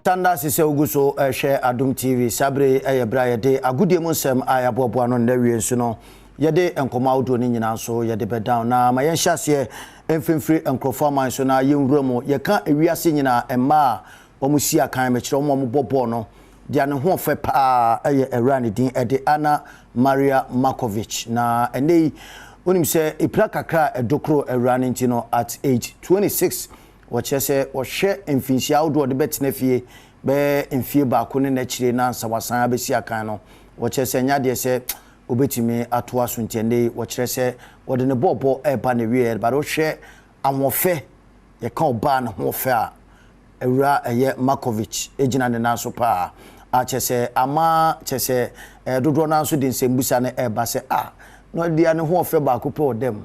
Tanda sise uguso share Adom TV sabre bra yede agudie mu nsem ayaboboa no ndawie nso no yede enkoma audio ni nyina so yede be down na ma yen hyase emfemfiri enkrofo man so na yenwura mu ye ka ewiase nyina emma omusi akan me kire omo bobo no dia ne ho fe pa erane din ede Ana Maria Markovic na enei onim se ipra kakra edokro erane ntino at age 26 wachese ohwe emfinsia audio de betena fie be emfie ba ko ne na kire na nsawasan abesi akan no wachese nya de se obetimi atoa so ntende wachire se wode ne bobo eba ne wie ba do hwe ahofe ye ka oba ne hofe a ewura eye Markovic ejina ne na so pa a chese ama chese dodo na so de nsembusa ne eba se no dia ne hofe ba ko pe odem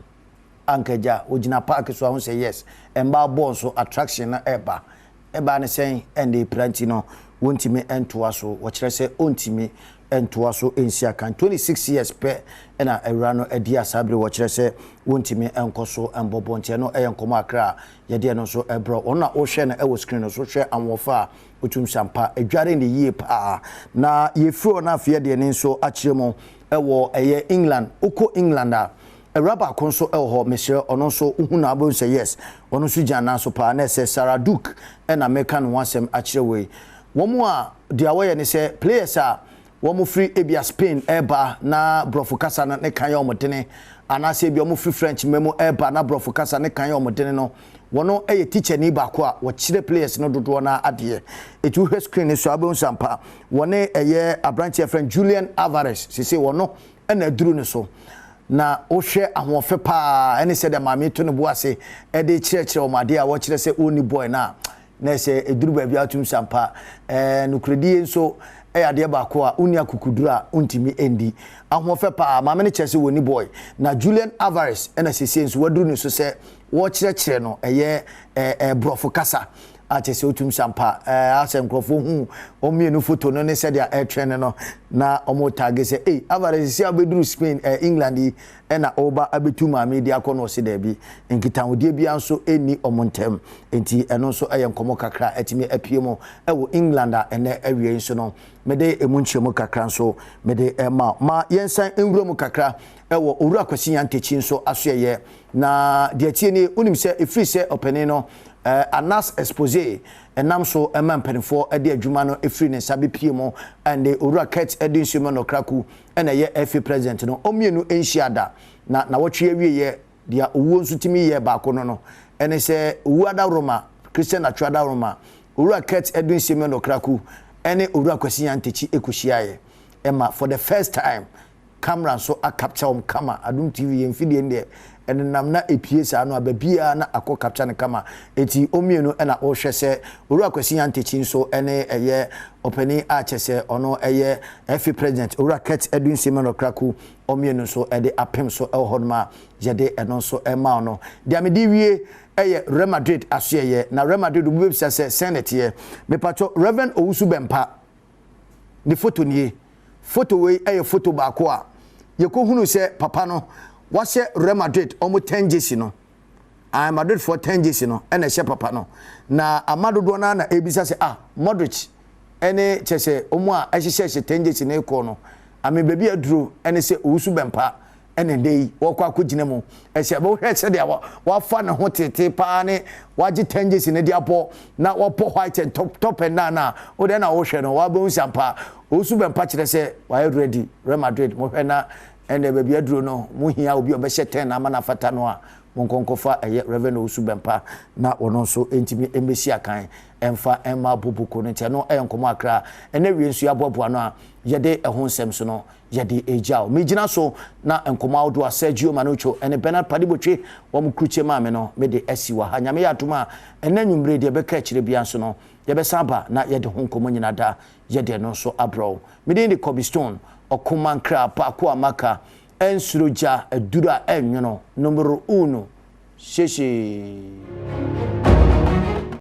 ankaja ojina park so ahun say yes emba bon so attraction na eba ne sen ende pranti no wontimi entoa so wo kire se ontimi entoa so ensia kan 26 years pe na ewura no edi asabre wo kire se wontimi enkoso embobo ntie no eyenkomo akra ye de no so ebro ona o hwe na ewo screen no so hwe anwofa otum sampa edware ne yie pa na ye fro na afie de ne nso akire mo ewo eye England uko England Raba konso elho mesere ono so uhuna abo say yes ono so jana so pa na say Sarah Duke and American wansem akire we womu a dia we ne say players a womu free ebia Spain eba na brofo kasa na ne kan yo modene ana say bia womu free French memo eba na brofo kasa ne kan yo modene no wono eye teacher ni ba ko a wo kire players no dodo na ade etu hwe screen so abo sampa wone eye abranche friend Julian Alvarez say wono na duru ne so na ohwe ahofe pa ene se de mame to ne boase e de kirekire o made a wo kire se oni boy na se eduru ba bia tum sampa nukredi enso ade ba ko a oni akukudura untimi endi ahofe pa mame ne kire se oni boy na Julian Alvarez ene se enso waduru ne so se wo kirekire no eye brofo kasa atese otum sampa asem krofo hu omienu photo no ne se dia trend no na omo tag se Alvarez si abeduru Spain England na oba abetu ma media kono se da bi nkita wode bia nso eni omontem enti eno nso enkomo kakra atimi apiemo ewo England ene awie nso no mede emunchemu kakra nso mede ma yensan enwurom kakra ewo owura kwasi yantechi nso asoye na de tie ni unim se efri se opene no anas expose enam so emampenfo ade adwuma no efri ne sabe piemo ande owura ket edinsumo no kraku ena ye FA president no omienu enhiada na wotwe awie dia owo nsutimi ye ba ko no ene se uwada roma Christian atwada roma owura ket edinsumo no kraku ene owura kwasi yantechi ekuhia ema for the first time camera so a capture kama Adom TV yemfidie ndie ene namna epie sa no ababia na akọ capture ne kama eti omienu na o hwese owura kwasi yantechi nso ene eye openi a chese ono eye FA president owura ket edwin semeno kraku omienu so ede apem so elhodma yede eno so ema no dia medi wie eye Real Madrid asoye na Real Madrid bu bebisa se senate ye me pacho Reverend Owusu Bempa ni photo nie photo we eye photo ba ko a ye ko hunu se papa no wase Real Madrid omo 10 jesi no Madrid for 10 jesi no ene she papa no na amadodo na ebisa se Modric ene chese omo a ehye 10 jesi na eko no ame baby aduro ene se Owusu Bempa ene dei wo kwa kugina mu ehye bo hwe se de wa fa na ho tete pa ne waje 10 jesi na dia po na wo po white and top and na o de na wo hwe no wa bo nsampa Owusu Bempa kire se wa ready Real Madrid mo hwe na ene baby aduro no mu hia obi obehye 10 na mana fata no a monkonkofa Reverend Owusu Bempa na ono so entimi emesi akan emfa emma bobuko no no enkomo akra ene wie nsu abobo no a yede ehon sem so no yede ejao megina so na enkomo awdo Sergio Manucho ene Bernard Padibotwe wo mkruche maame no mede asiwa ha nyame yatoma ene nwumre de beka kire bia so no yebe saba na yede honkomo nyina da yede no so abro mede ndi Cobblestone okumankra pa ko amaka ensuroja edura enwono numero 1 sheshe